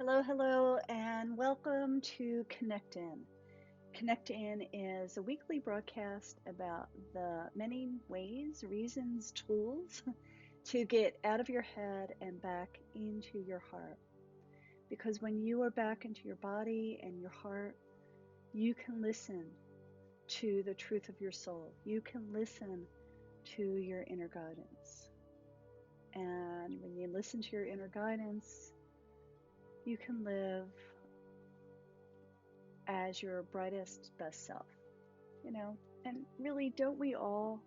Hello, hello, and welcome to Connect In. Connect In is a weekly broadcast about the many ways, reasons, tools to get out of your head and back into your heart. Because when you are back into your body and your heart, you can listen to the truth of your soul. You can listen to your inner guidance. And when you listen to your inner guidance, you can live as your brightest, best self, you know? And really, don't we all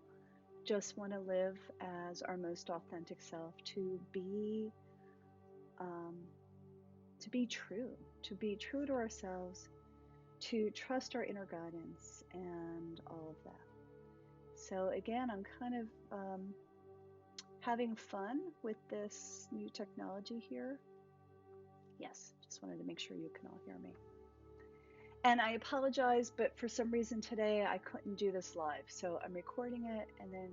just want to live as our most authentic self, um, to be true to ourselves, to trust our inner guidance, and all of that. So again, I'm kind of having fun with this new technology here. Yes, just wanted to make sure you can all hear me. And I apologize, but for some reason today I couldn't do this live. So I'm recording it and then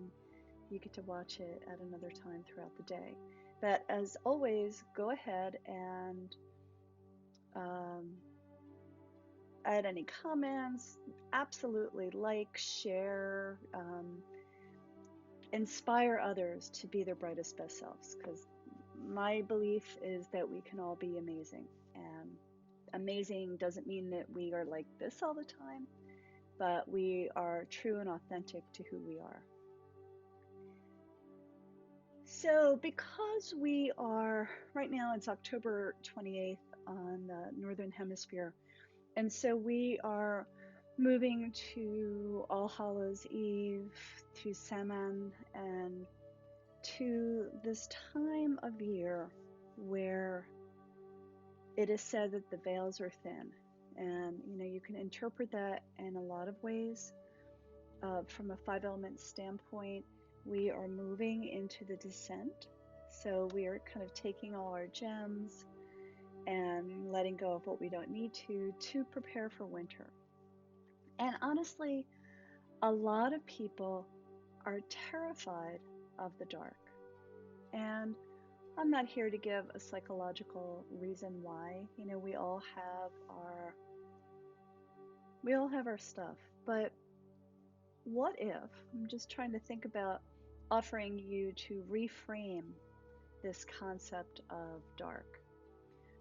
you get to watch it at another time throughout the day. But as always, go ahead and um, add any comments. Absolutely like, share, inspire others to be their brightest, best selves. Because my belief is that we can all be amazing. And amazing doesn't mean that we are like this all the time, but we are true and authentic to who we are. So, because we are right now, it's October 28th on the Northern Hemisphere, and so we are moving to All Hallows Eve, to Samhain, and to this time of year where it is said that the veils are thin. And you can interpret that in a lot of ways. From a five element standpoint, we are moving into the descent. So we are kind of taking all our gems and letting go of what we don't need to prepare for winter. And honestly, a lot of people are terrified of the dark. And I'm not here to give a psychological reason why. We all have our stuff, but what if, I'm just trying to think about offering you to reframe this concept of dark.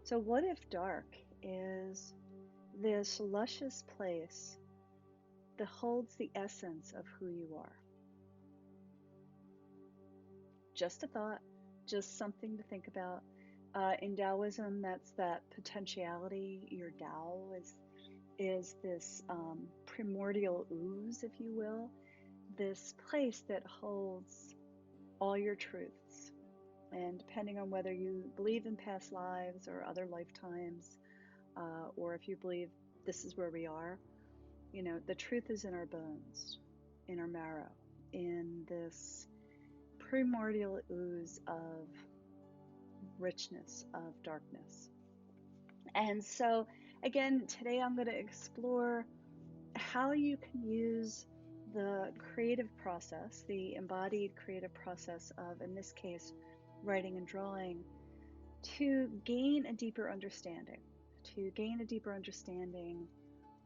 So, what if dark is this luscious place that holds the essence of who you are? Just a thought, just something to think about. In Taoism, that's that potentiality. Your Tao is this primordial ooze, if you will, this place that holds all your truths. And depending on whether you believe in past lives or other lifetimes, or if you believe this is where we are, the truth is in our bones, in our marrow, in this primordial ooze of richness, of darkness. And so, again, today I'm going to explore how you can use the creative process, the embodied creative process of, in this case, writing and drawing, to gain a deeper understanding,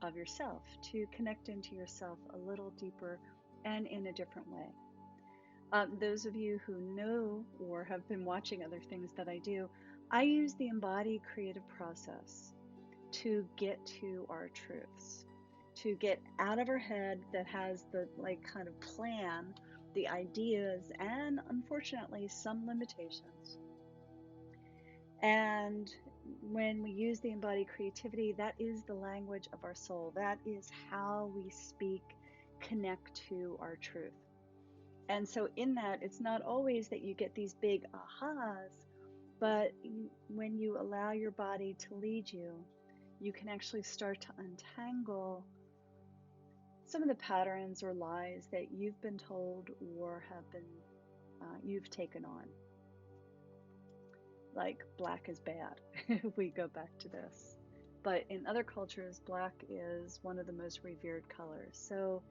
of yourself, to connect into yourself a little deeper and in a different way. Those of you who know or have been watching other things that I do, I use the embodied creative process to get to our truths, to get out of our head that has the kind of plan, the ideas, and unfortunately some limitations. And when we use the embodied creativity, that is the language of our soul. That is how we speak, connect to our truth. And so in that, it's not always that you get these big ahas, but when you allow your body to lead you, you can actually start to untangle some of the patterns or lies that you've been told or you've taken on. Like black is bad, if we go back to this. But in other cultures, black is one of the most revered colors. So,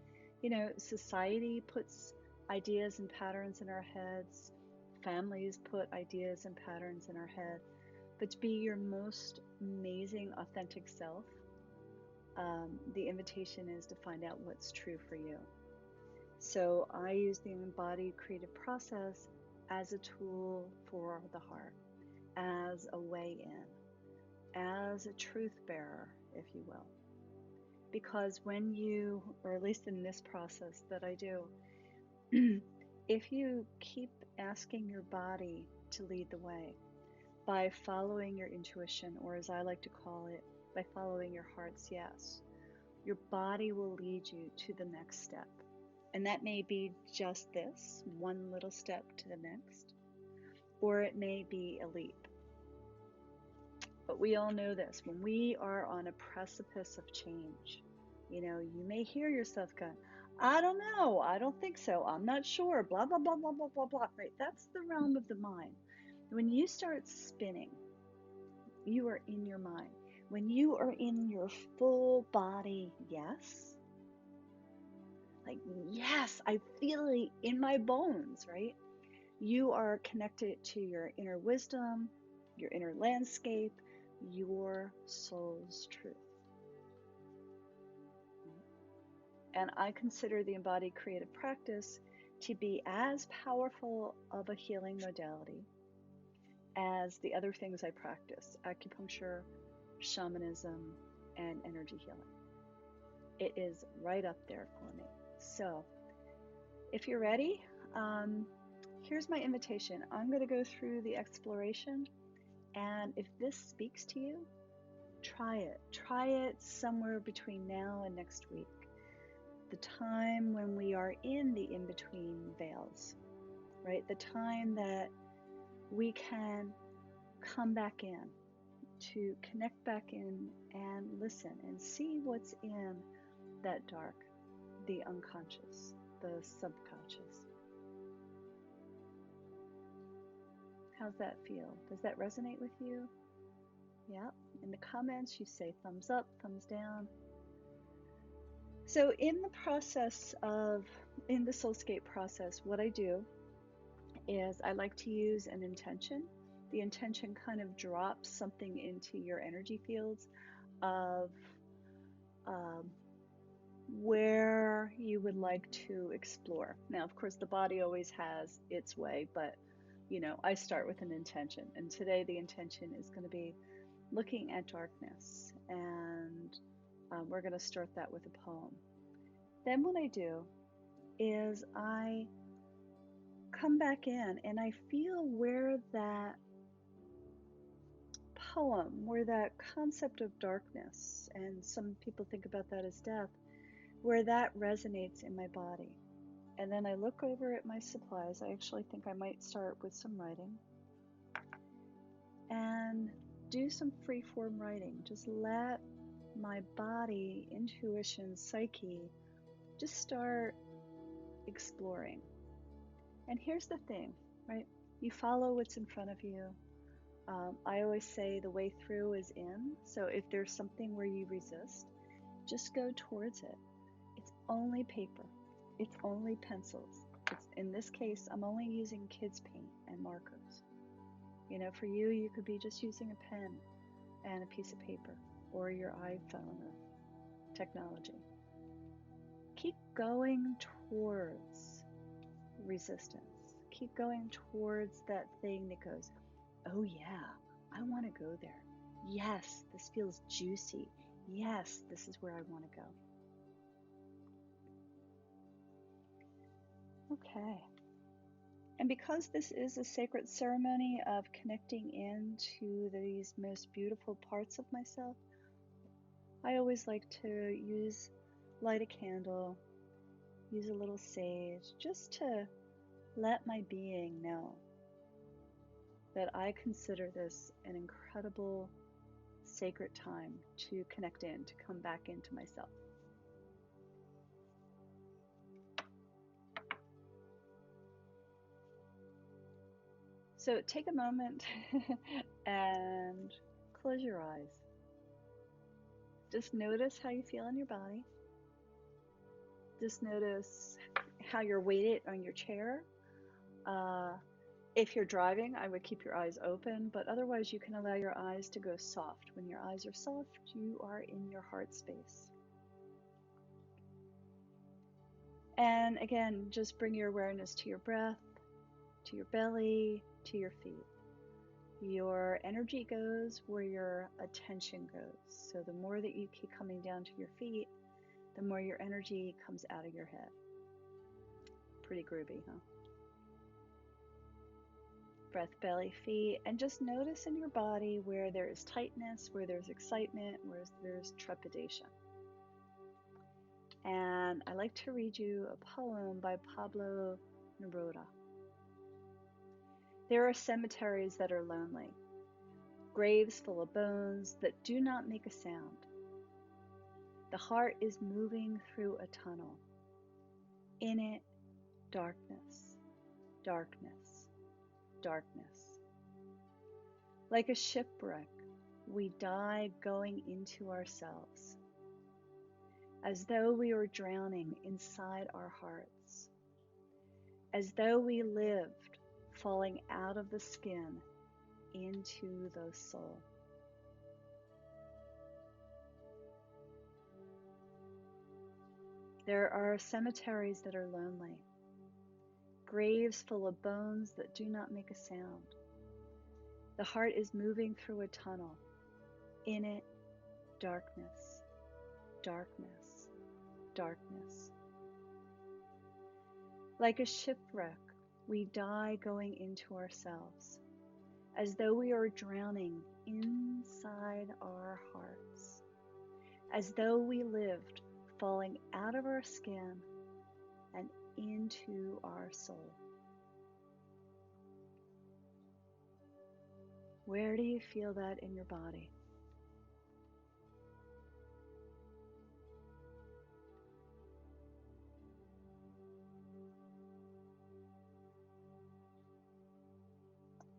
society puts ideas and patterns in our heads. Families put ideas and patterns in our head. but to be your most amazing, authentic self, the invitation is to find out what's true for you. So I use the embodied creative process as a tool for the heart, as a way in, as a truth bearer, if you will. Because when you, or at least in this process that I do, if you keep asking your body to lead the way by following your intuition, or as I like to call it, by following your heart's yes, your body will lead you to the next step. And that may be just this, one little step to the next, or it may be a leap. But we all know this, when we are on a precipice of change, you may hear yourself going, I don't know, I don't think so, I'm not sure, blah, blah, blah, blah, blah, blah, blah, right? That's the realm of the mind. When you start spinning, you are in your mind. When you are in your full body yes, like, yes, I feel it in my bones, right? You are connected to your inner wisdom, your inner landscape, your soul's truth. And I consider the embodied creative practice to be as powerful of a healing modality as the other things I practice: acupuncture, shamanism, and energy healing. It is right up there for me. So if you're ready, here's my invitation. I'm going to go through the exploration, and if this speaks to you, try it. Try it somewhere between now and next week, the time when we are in the in-between veils, right? The time that we can come back in, to connect back in and listen and see what's in that dark, the unconscious, the subconscious. How's that feel? Does that resonate with you? Yeah. In the comments, you say thumbs up, thumbs down. So in the Soulscape process, what I do is I like to use an intention. The intention kind of drops something into your energy fields of where you would like to explore. Now, of course, the body always has its way, but I start with an intention. And today the intention is going to be looking at darkness, and we're going to start that with a poem. Then what I do is I come back in and I feel where that poem, where that concept of darkness, and some people think about that as death, where that resonates in my body. And then I look over at my supplies. I actually think I might start with some writing and do some free form writing. Just let my body, intuition, psyche just start exploring. And here's the thing, right? You follow what's in front of you. I always say the way through is in. So if there's something where you resist, just go towards it. It's only paper. It's only pencils. In this case, I'm only using kids' paint and markers. For you, you could be just using a pen and a piece of paper or your iPhone or technology. Keep going towards resistance. Keep going towards that thing that goes, oh yeah, I want to go there. Yes, this feels juicy. Yes, this is where I want to go. Okay. And because this is a sacred ceremony of connecting into these most beautiful parts of myself, I always like to light a candle, use a little sage, just to let my being know that I consider this an incredible, sacred time to connect in, to come back into myself. So take a moment and close your eyes. Just notice how you feel in your body. Just notice how you're weighted on your chair. If you're driving, I would keep your eyes open, but otherwise you can allow your eyes to go soft. When your eyes are soft, you are in your heart space. And again, just bring your awareness to your breath, to your belly, to your feet. Your energy goes where your attention goes. So the more that you keep coming down to your feet, the more your energy comes out of your head. Pretty groovy, huh? Breath, belly, feet, and just notice in your body where there is tightness, where there's excitement, where there's trepidation. And I like to read you a poem by Pablo Neruda. There are cemeteries that are lonely, graves full of bones that do not make a sound. The heart is moving through a tunnel. In it, darkness, darkness, darkness. Like a shipwreck, we die going into ourselves, as though we were drowning inside our hearts, as though we lived falling out of the skin into the soul. There are cemeteries that are lonely, graves full of bones that do not make a sound. The heart is moving through a tunnel. In it, darkness, darkness, darkness. Like a shipwreck, we die going into ourselves, as though we are drowning inside our hearts, as though we lived falling out of our skin and into our soul. Where do you feel that in your body?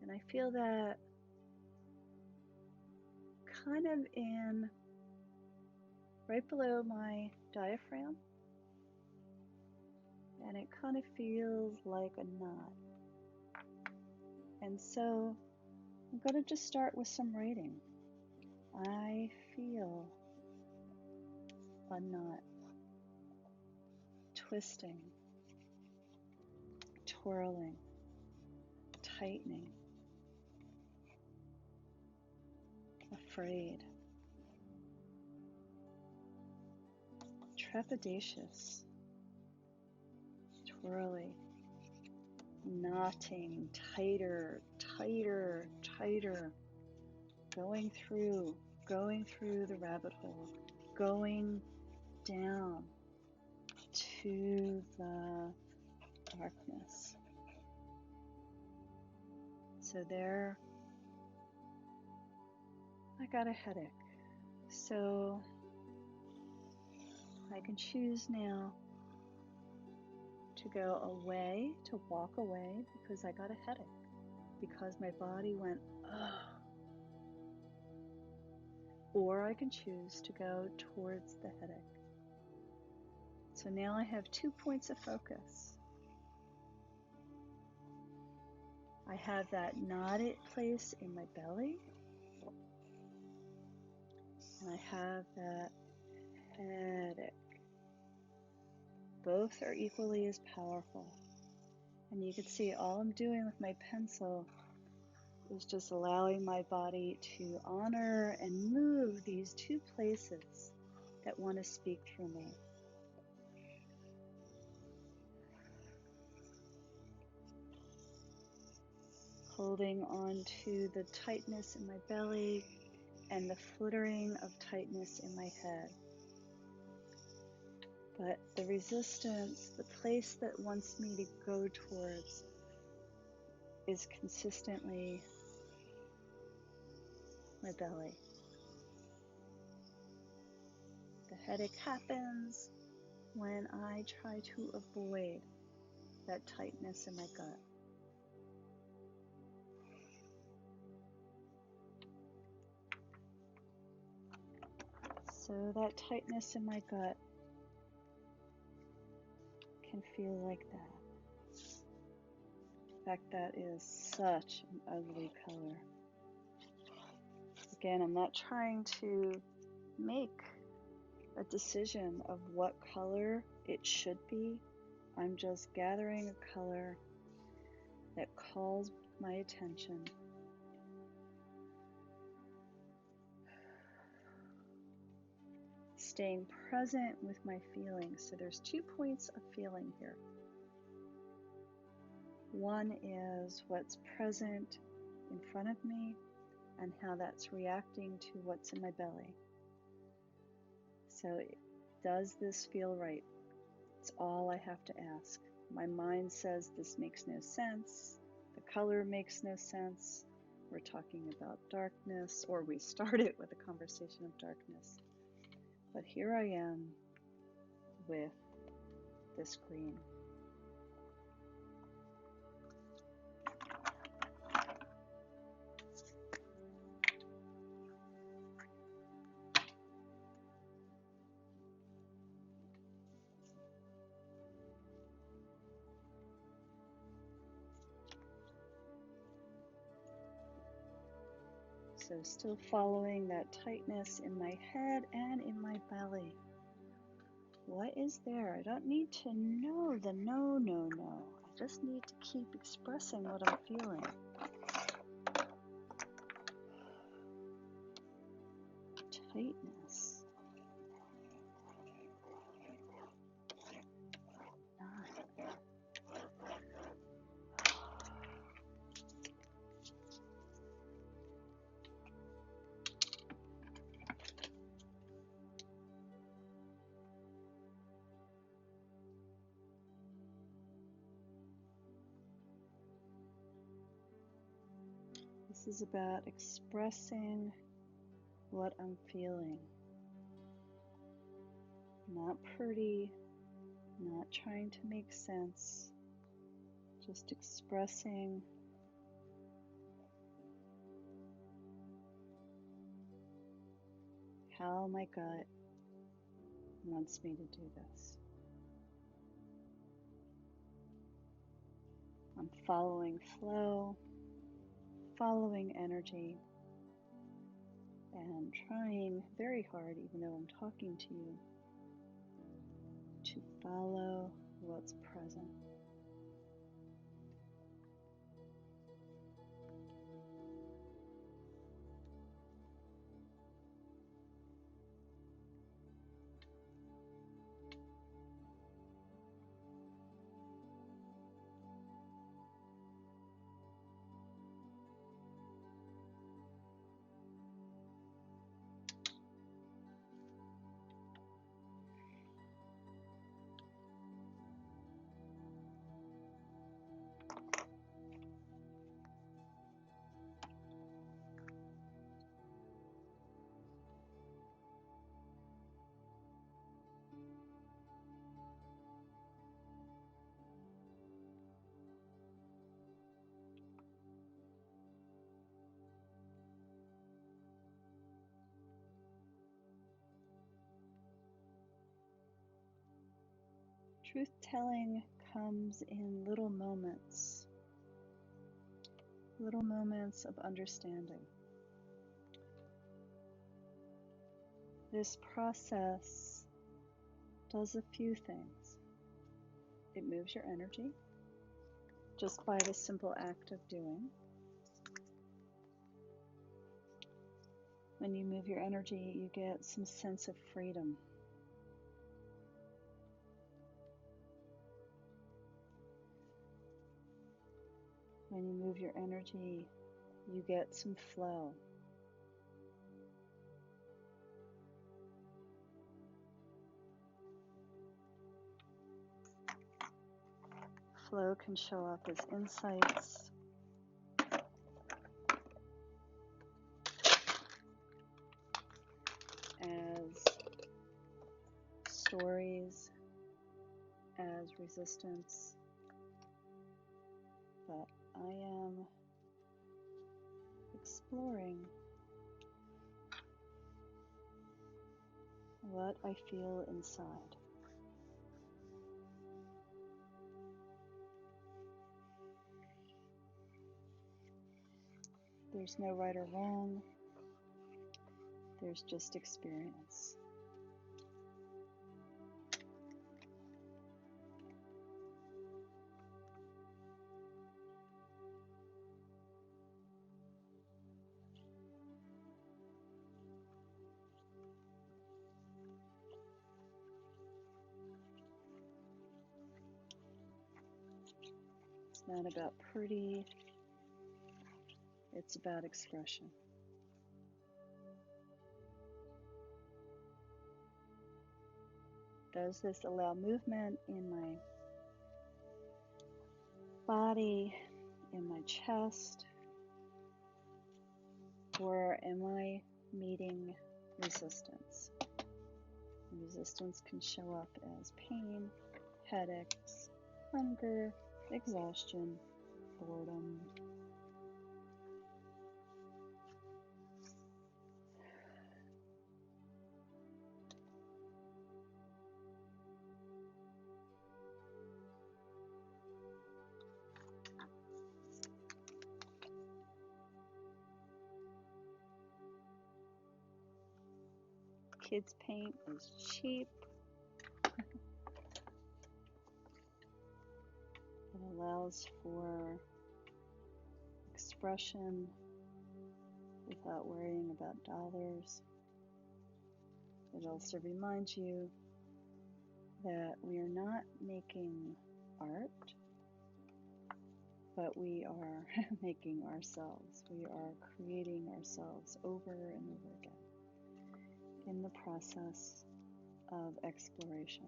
And I feel that kind of in right below my diaphragm, and it kind of feels like a knot. And so I'm going to just start with some writing. I feel a knot twisting, twirling, tightening, afraid, trepidatious, twirly, knotting, tighter, tighter, tighter, going through the rabbit hole, going down to the darkness. So there, I got a headache. So I can choose now to go away, to walk away because I got a headache, because my body went, ugh. Or I can choose to go towards the headache. So now I have 2 points of focus. I have that knotted place in my belly, and I have that headache. Both are equally as powerful. And you can see all I'm doing with my pencil is just allowing my body to honor and move these 2 places that want to speak through me. Holding on to the tightness in my belly and the flittering of tightness in my head. But the resistance, the place that wants me to go towards, is consistently my belly. The headache happens when I try to avoid that tightness in my gut. So that tightness in my gut can feel like that. In fact, that is such an ugly color. Again, I'm not trying to make a decision of what color it should be. I'm just gathering a color that calls my attention. Staying present with my feelings. So there's 2 points of feeling here. One is what's present in front of me and how that's reacting to what's in my belly. So does this feel right? It's all I have to ask. My mind says this makes no sense. The color makes no sense. We're talking about darkness, or we started with a conversation of darkness. But here I am with this green. So still following that tightness in my head and in my belly. What is there? I don't need to know the no. I just need to keep expressing what I'm feeling. Tightness. 9. This is about expressing what I'm feeling. Not pretty, not trying to make sense, just expressing how my gut wants me to do this. I'm following flow, following energy, and trying very hard, even though I'm talking to you, to follow what's present. Truth-telling comes in little moments of understanding. This process does a few things. It moves your energy just by the simple act of doing. When you move your energy, you get some sense of freedom. When you move your energy, you get some flow. Flow can show up as insights, as stories, as resistance. But I am exploring what I feel inside. There's no right or wrong. There's just experience. It's not about pretty, it's about expression. Does this allow movement in my body, in my chest, or am I meeting resistance? Resistance can show up as pain, headaches, hunger, exhaustion, boredom. Kids paint is cheap. It allows for expression without worrying about dollars. It also reminds you that we are not making art, but we are making ourselves. We are creating ourselves over and over again in the process of exploration.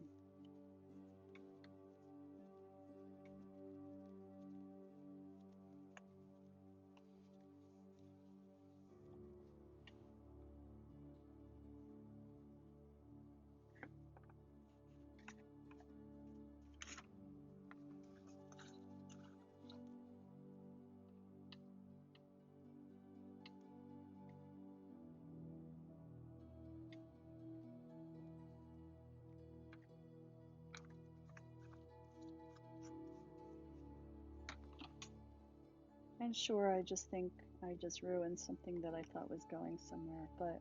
And sure, I just think I just ruined something that I thought was going somewhere, but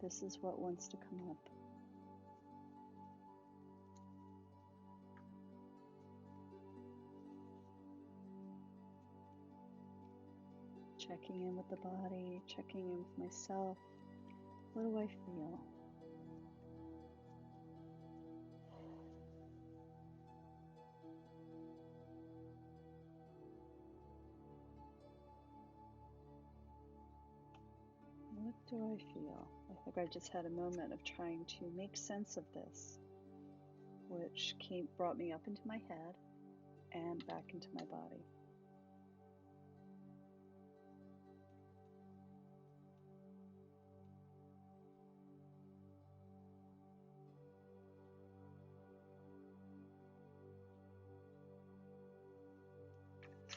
this is what wants to come up. Checking in with the body, checking in with myself. What do I feel? What do I feel? I think I just had a moment of trying to make sense of this, which brought me up into my head and back into my body.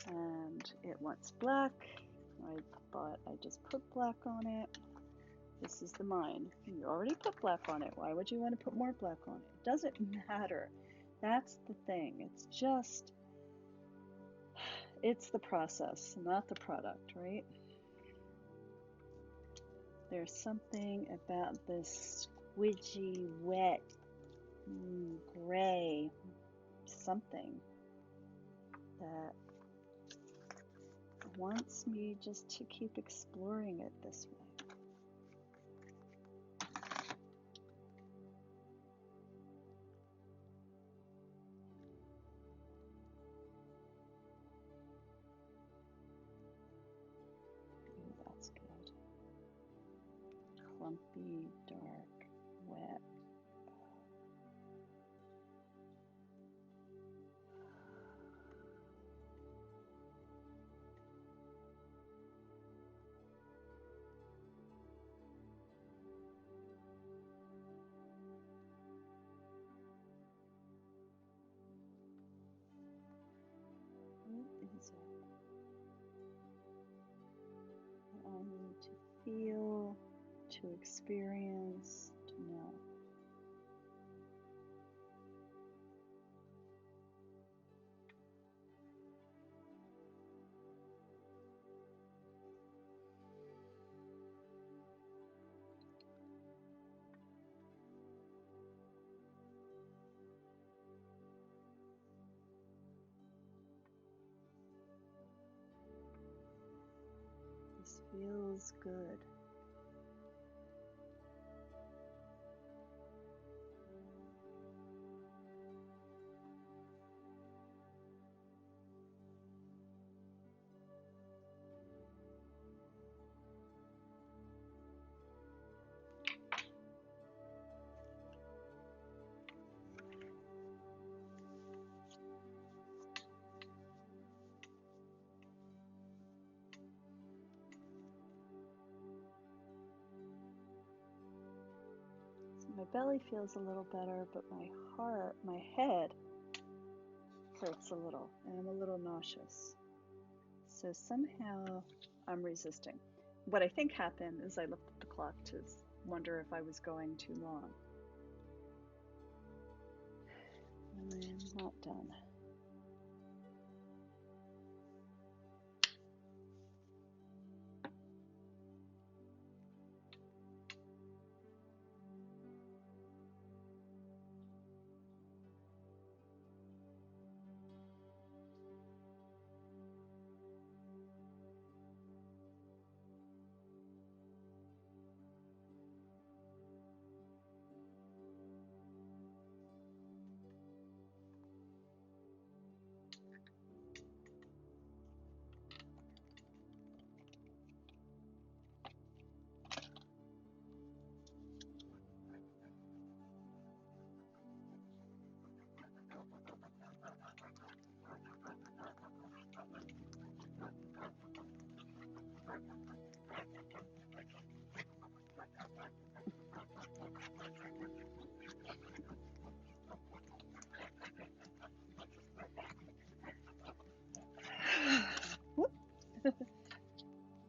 And it wants black. I thought I just put black on it. This is the mind. You already put black on it. Why would you want to put more black on it? It doesn't matter. That's the thing. It's just, it's the process, not the product, right? There's something about this squidgy, wet, gray something that wants me just to keep exploring it this way. Ooh, that's good. Clumpy, dark, wet. What is it that I need to feel, to experience, to know? feels good. My belly feels a little better, but my head hurts a little, and I'm a little nauseous. So somehow I'm resisting. What I think happened is I looked at the clock to wonder if I was going too long. And I'm not done.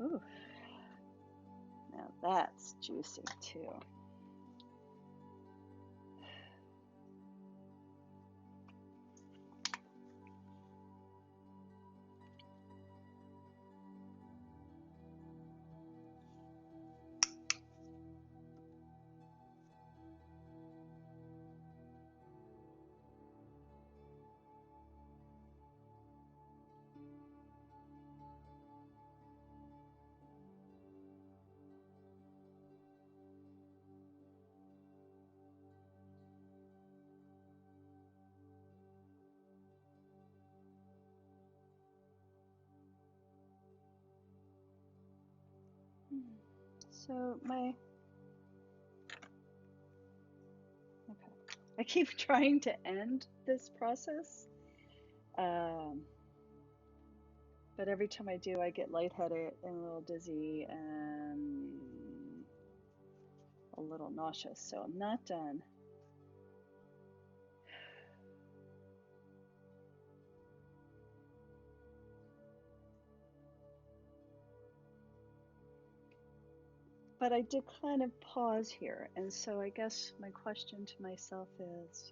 Ooh, now that's juicy too. So I keep trying to end this process, but every time I do, I get lightheaded and a little dizzy and a little nauseous. So I'm not done. But I did kind of pause here, and so I guess my question to myself is,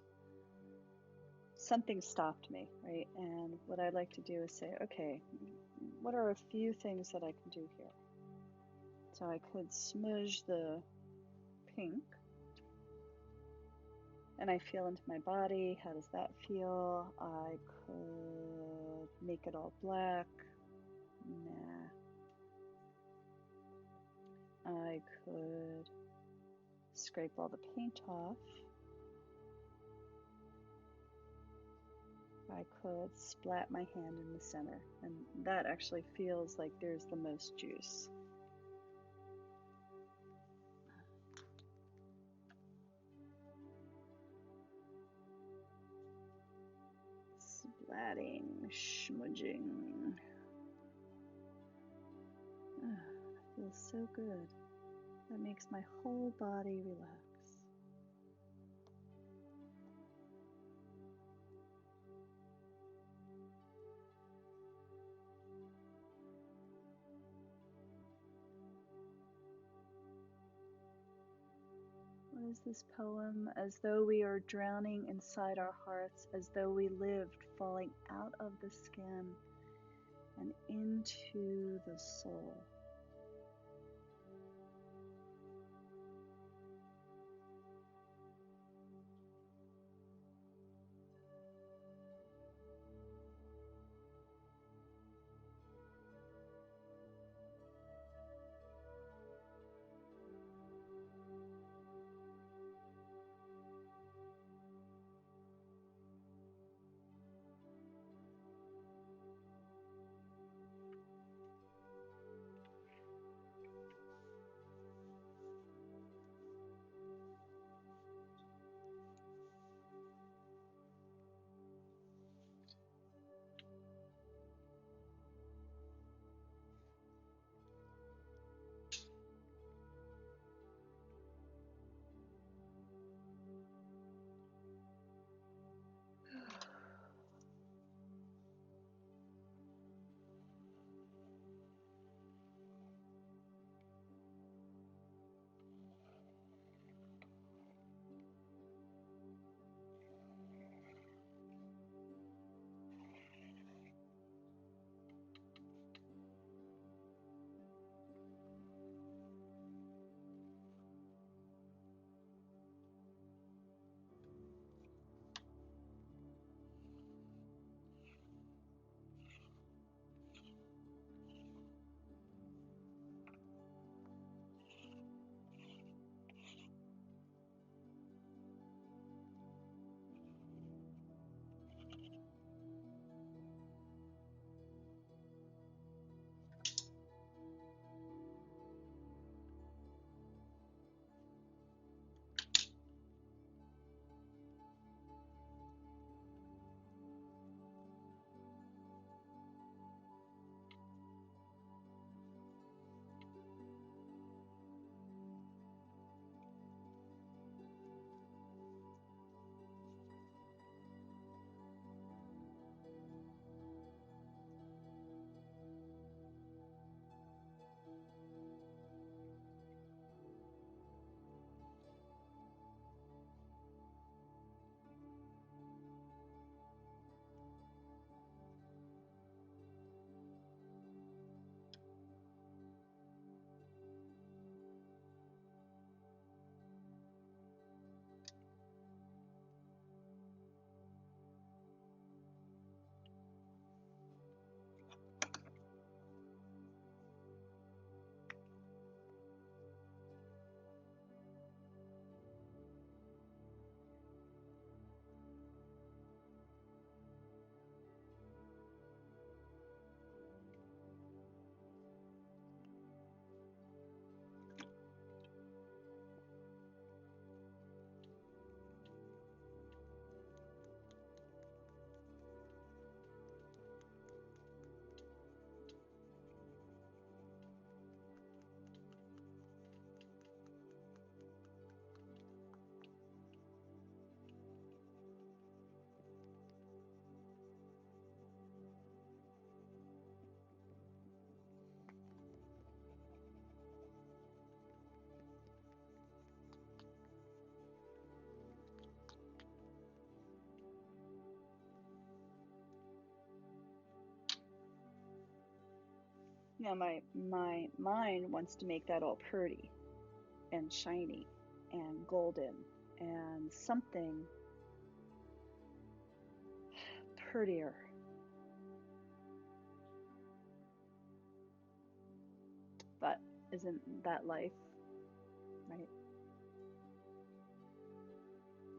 something stopped me, right? And what I'd like to do is say, okay, what are a few things that I can do here? So I could smudge the pink, and I feel into my body. How does that feel? I could make it all black. Nah. I could scrape all the paint off. I could splat my hand in the center, and that actually feels like there's the most juice. Splatting, smudging. Feels so good. That makes my whole body relax. What is this poem? As though we are drowning inside our hearts, as though we lived falling out of the skin and into the soul. Now my mind wants to make that all pretty and shiny and golden and something prettier. But isn't that life, right?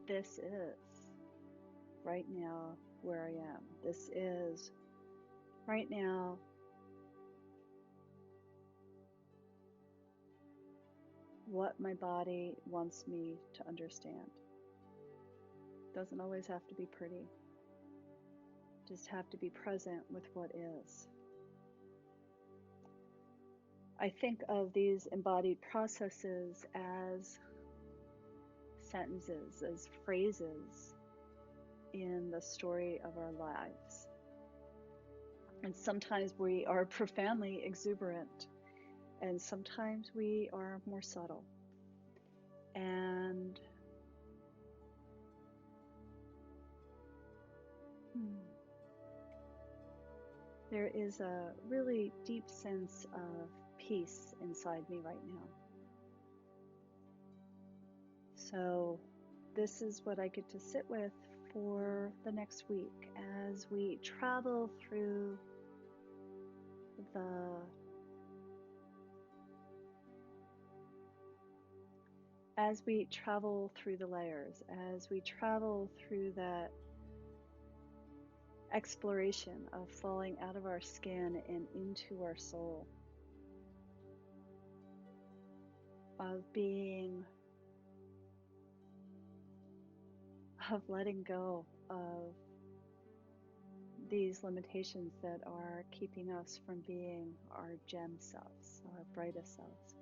This is right now where I am. This is right now what my body wants me to understand. Doesn't always have to be pretty. Just have to be present with what is. I think of these embodied processes as sentences, as phrases in the story of our lives. And sometimes we are profoundly exuberant, and sometimes we are more subtle. And there is a really deep sense of peace inside me right now. So this is what I get to sit with for the next week as we travel through the layers, as we travel through that exploration of falling out of our skin and into our soul, of letting go of these limitations that are keeping us from being our gem selves, our brightest selves.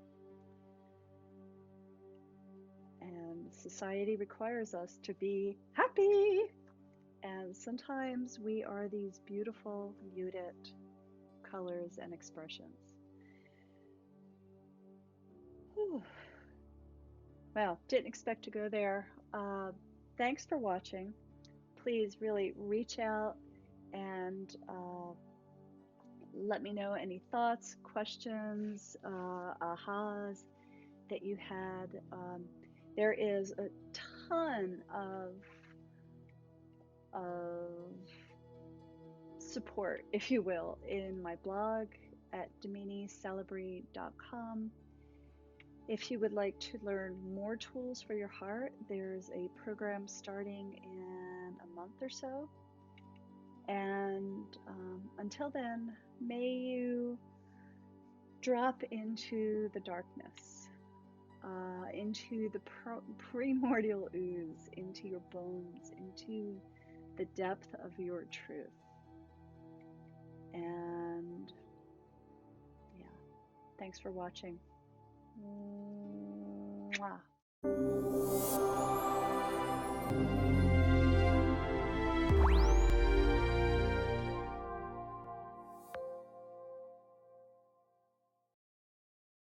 And society requires us to be happy. And sometimes we are these beautiful, muted colors and expressions. Whew. Well, didn't expect to go there. Thanks for watching. Please really reach out and let me know any thoughts, questions, ahas that you had. There is a ton of support, if you will, in my blog at DaminiCelebrate.com. If you would like to learn more tools for your heart, there's a program starting in a month or so. And until then, may you drop into the darkness, into the primordial ooze, into your bones, into the depth of your truth. And yeah, thanks for watching. Mwah.